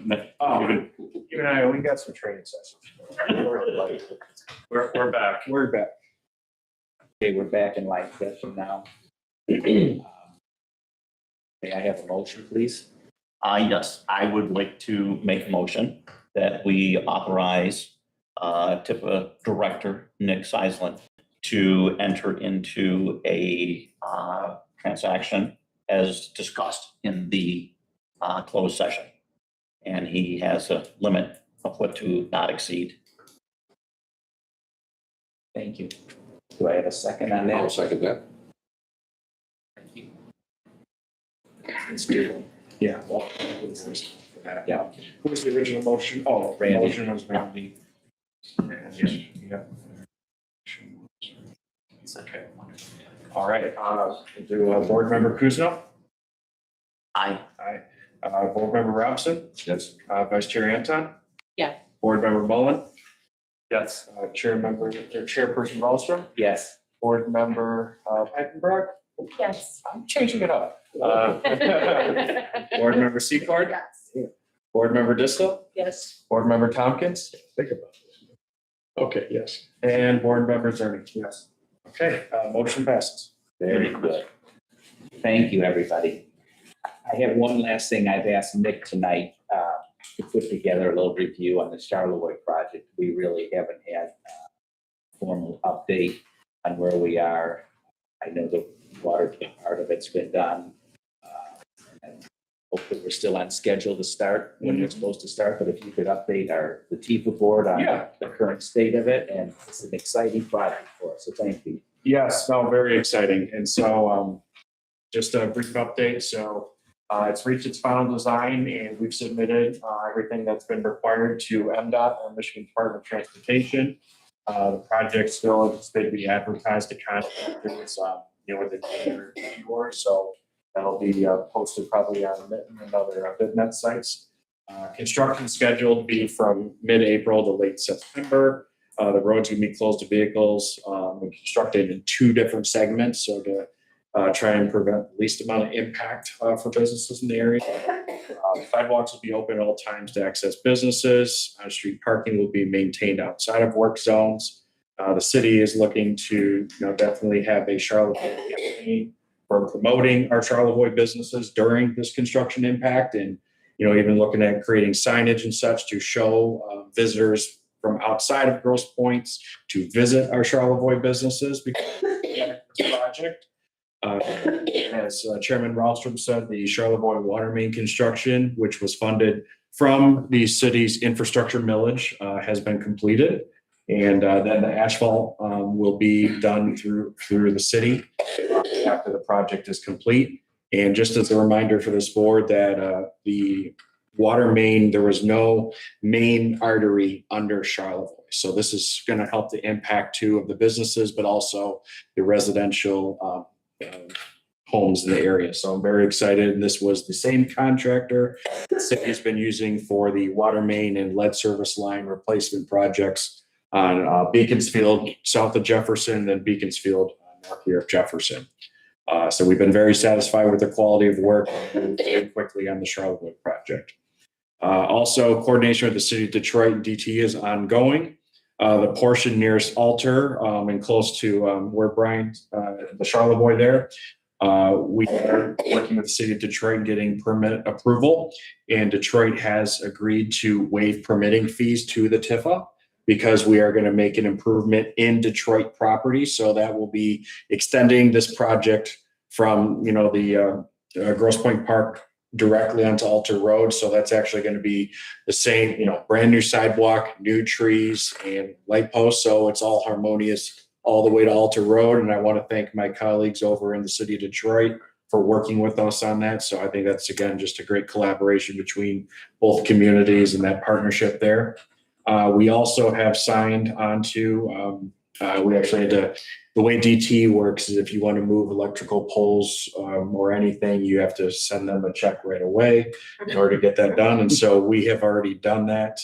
You and I, we got some training sessions. We're back. We're back. Okay, we're back in live session now. May I have a motion, please? Yes, I would like to make a motion that we authorize TIFA Director Nick Seisland to enter into a transaction as discussed in the closed session. And he has a limit of what to not exceed. Thank you. Do I have a second on that? I'll second that. Thank you. Let's do Yeah. Yeah. Who was the original motion? Oh, Randy. Motion was Randy. Yeah. Okay. All right, do Board Member Kuzno? Aye. Aye. Board Member Robson? Yes. Vice Chair Anton? Yeah. Board Member Mullen? Yes. Chairperson Wallstrom? yes. Board Member Eichenberg? Yes. I'm changing it up. Board Member Secord? Yes. Board Member Distel? Yes. Board Member Tompkins? Think about this. Okay, yes. And Board Member Zerny? Yes. Okay, motion passes. Very good. Thank you, everybody. I have one last thing. I've asked Nick tonight to put together a little review on the Charlevoix project. We really haven't had a formal update on where we are. I know the water part of it's been done. And hopefully we're still on schedule to start when we're supposed to start, but if you could update the TIFA board on the current state of it, and it's an exciting project for us, so thank you. Yes, no, very exciting. And so just a brief update. So it's reached its final design and we've submitted everything that's been required to MDOT, Michigan Department of Transportation. The project still anticipated to be advertised to contractors, with the January before. So that'll be posted probably on another BidNet sites. Construction scheduled to be from mid-April to late September. The road's gonna be closed to vehicles, and constructed in 2 different segments. So to try and prevent the least amount of impact for businesses in the area. Sidewalks will be open at all times to access businesses. Street parking will be maintained outside of work zones. The city is looking to, definitely have a Charlevoix campaign for promoting our Charlevoix businesses during this construction impact, and even looking at creating signage and such to show visitors from outside of Grosse Points to visit our Charlevoix businesses because of this project. As Chairman Wallstrom said, the Charlevoix water main construction, which was funded from the city's infrastructure millage, has been completed. And then the asphalt will be done through the city after the project is complete. And just as a reminder for this board that the water main, there was no main artery under Charlevoix. So this is going to help the impact too of the businesses, but also the residential homes in the area. So I'm very excited. And this was the same contractor the city has been using for the water main and lead service line replacement projects on Beaconsfield, south of Jefferson, and Beaconsfield, north here of Jefferson. So we've been very satisfied with the quality of work and very quickly on the Charlevoix project. Also, coordination with the city of Detroit and DT is ongoing. The portion nearest Alter and close to where Brian, the Charlevoix there, we are working with the city of Detroit and getting permit approval. And Detroit has agreed to waive permitting fees to the TIFA because we are going to make an improvement in Detroit property. So that will be extending this project from, the Grosse Pointe Park directly onto Alter Road. So that's actually going to be the same, brand new sidewalk, new trees and light posts. So it's all harmonious all the way to Alter Road. And I want to thank my colleagues over in the city of Detroit for working with us on that. So I think that's, again, just a great collaboration between both communities and that partnership there. We also have signed on to, we actually had to, the way DT works is if you want to move electrical poles or anything, you have to send them a check right away in order to get that done. And so we have already done that.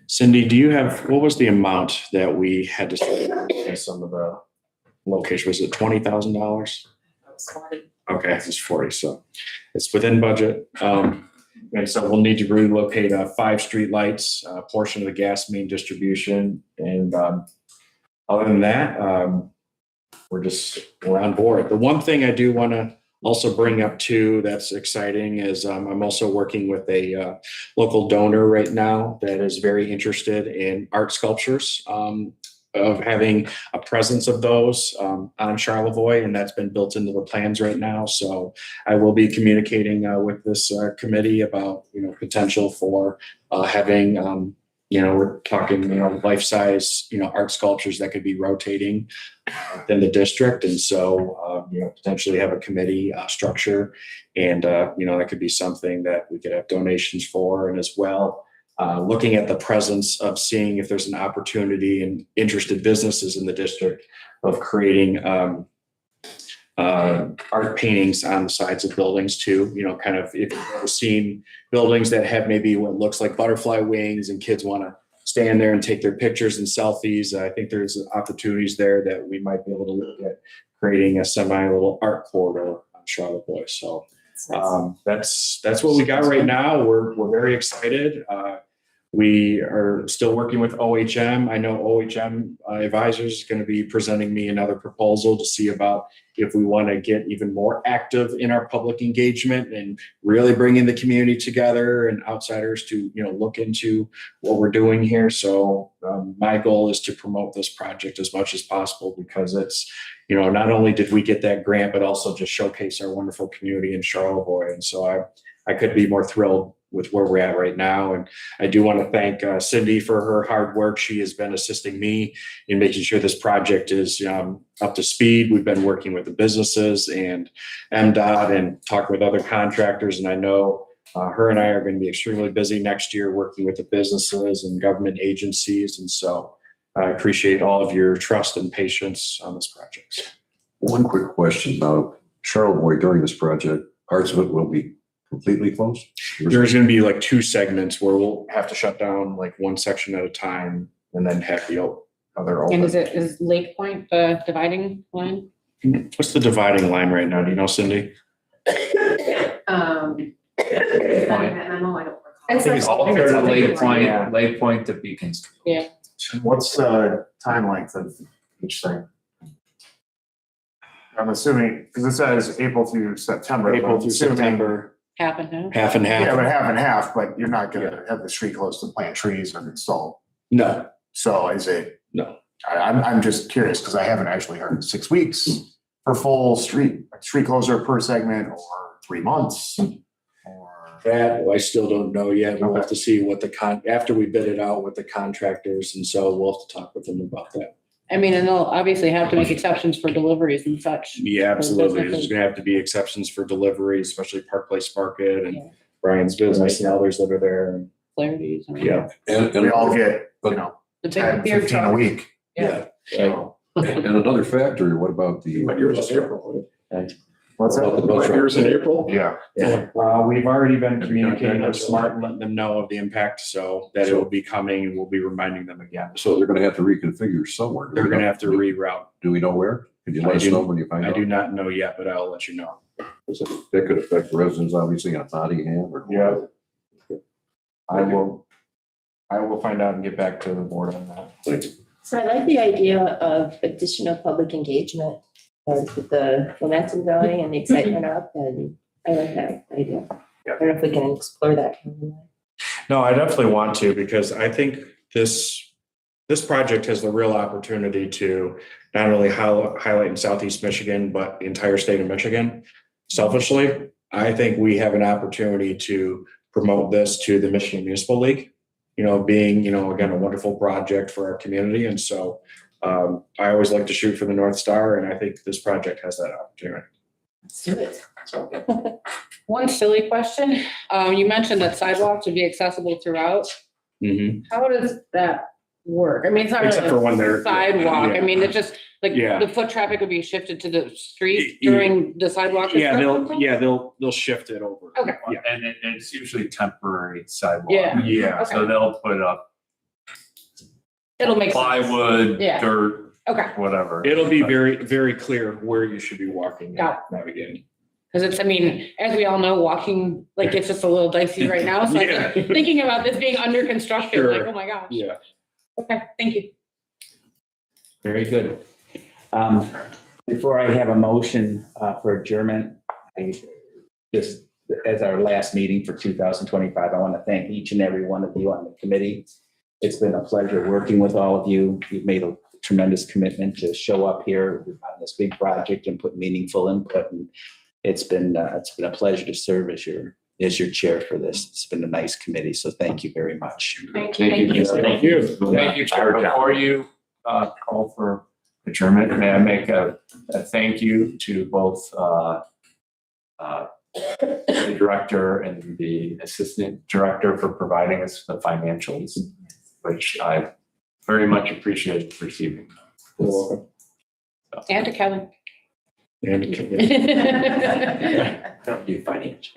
Cindy, do you have, what was the amount that we had to spend in some of the locations? Was it $20,000? Sorry. Okay, it's 40, so it's within budget. And so we'll need to relocate 5 streetlights, a portion of the gas main distribution. And other than that, we're on board. The one thing I do want to also bring up too that's exciting is I'm also working with a local donor right now that is very interested in art sculptures, of having a presence of those on Charlevoix, and that's been built into the plans right now. So I will be communicating with this committee about potential for having we're talking life-size art sculptures that could be rotating within the district, and so potentially have a committee structure, and that could be something that we could have donations for, and as well. Looking at the presence of seeing if there's an opportunity and interested businesses in the district of creating art paintings on the sides of buildings too. Kind of if you've ever seen buildings that have maybe what looks like butterfly wings and kids want to stand there and take their pictures and selfies. I think there's opportunities there that we might be able to look at creating a semi-little art corridor on Charlevoix. So that's what we got right now. We're very excited. We are still working with OHM. I know OHM Advisors is going to be presenting me another proposal to see about if we want to get even more active in our public engagement and really bringing the community together and outsiders to, look into what we're doing here. So my goal is to promote this project as much as possible because it's, not only did we get that grant, but also just showcase our wonderful community in Charlevoix. And so I could be more thrilled with where we're at right now. And I do want to thank Cindy for her hard work. She has been assisting me in making sure this project is up to speed. We've been working with the businesses and MDOT and talking with other contractors. And I know her and I are going to be extremely busy next year working with the businesses and government agencies. And so I appreciate all of your trust and patience on this project. One quick question. Now, Charlevoix, during this project, parts of it will be completely closed? There's going to be like 2 segments where we'll have to shut down like one section at a time and then have the other open. And is Lake Point the dividing line? What's the dividing line right now? Do you know, Cindy? That memo, I don't recall. I think it's all Compared to Yeah. Lake Point to Beacons. Yeah. What's the time length of each thing? I'm assuming, because it says April through September. but April I'm through assuming- September, Half and half. half and half. Yeah, but half and half, but you're not gonna have the street closed to plant trees and install. No, So is it? No. I'm just curious, because I haven't actually heard 6 weeks for full street closure per segment, or 3 months. Or that I still don't know yet. We'll have to see what after we bid it out with the contractors. And so we'll have to talk with them about that. I mean, and they'll obviously have to make exceptions for deliveries and such. Yeah, absolutely. businesses. There's going to have to be exceptions for delivery, especially Park Place Market and Yeah. Brian's business and others that are there. Clarities. and- Yeah. And we all get, 10, beer 15 a truck. week. Yeah. So, and another factor, what about the? what's About the that? bus Yours in April? Yeah. Yeah. We've already been communicating with Smart and letting them know of the impact, so that it will be coming and we'll be reminding them again. So they're gonna have to reconfigure somewhere. They're going to have to reroute. Do we know where? Could you let us know when you find I out? do not know yet, but I'll let you know. That could affect residents, obviously, on Nottingham or. Yeah. I will find out and get back to the board on that. So I like the idea of additional public engagement and with the momentum going and the excitement up, and I like that idea. I don't know if we can explore that. No, I definitely want to, because I think this project has the real opportunity to not only highlight in Southeast Michigan, but the entire state of Michigan. Selfishly, I think we have an opportunity to promote this to the Michigan Municipal League, being, again, a wonderful project for our community. And so I always like to shoot for the North Star, and I think this project has that opportunity. Let's do it. So, One silly question. You mentioned that sidewalks would be accessible throughout. mhm. How does that work? I mean, it's not Except for really when they're a sidewalk. I yeah. mean, it's just like Yeah. the foot traffic would be shifted to the street Yeah. during the sidewalk. Yeah, construction? they'll shift it over. Okay. Yeah. And it's usually temporary sidewalk. Yeah. Yeah. So they'll put up It'll make sense. plywood, Yeah. dirt, Okay. whatever. It'll be very, very clear where you should be walking and Got navigating. Because it's, I mean, as we all know, walking, like, it's just a little dicey right now. So I'm thinking about this being under construction, like, Sure. oh my gosh. Yeah. Okay, thank you. Very good. Before I have a motion for adjournment, just as our last meeting for 2025, I want to thank each and every one of you on the committee. It's been a pleasure working with all of you. You've made a tremendous commitment to show up here on this big project and put meaningful input. And it's been a pleasure to serve as your chair for this. It's been a nice committee, so thank you very much. Thank you. Thank you. Thank you, Chair. Before you call for adjournment, may I make a thank you to both the director and the assistant director for providing us the financials, which I very much appreciate receiving. And to Kelly. And Don't do financial.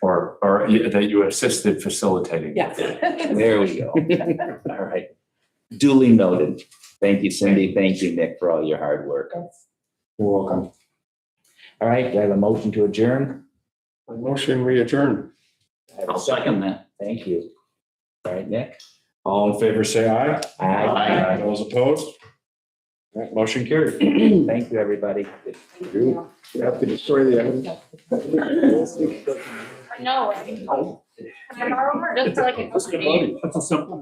Or that you assisted facilitating. Yes. There we go. All right. Duly noted. Thank you, Cindy. Thank you, Nick, for all your hard work. You're welcome. All right, do I have a motion to adjourn? Motion, we adjourn. I have a I'll second that. Thank you. All right, Nick? All in favor, say aye. Aye. Those opposed? All right, motion carried. Thank you, everybody. You have to destroy the evidence. No. Can I borrow her just for like a. That's a simple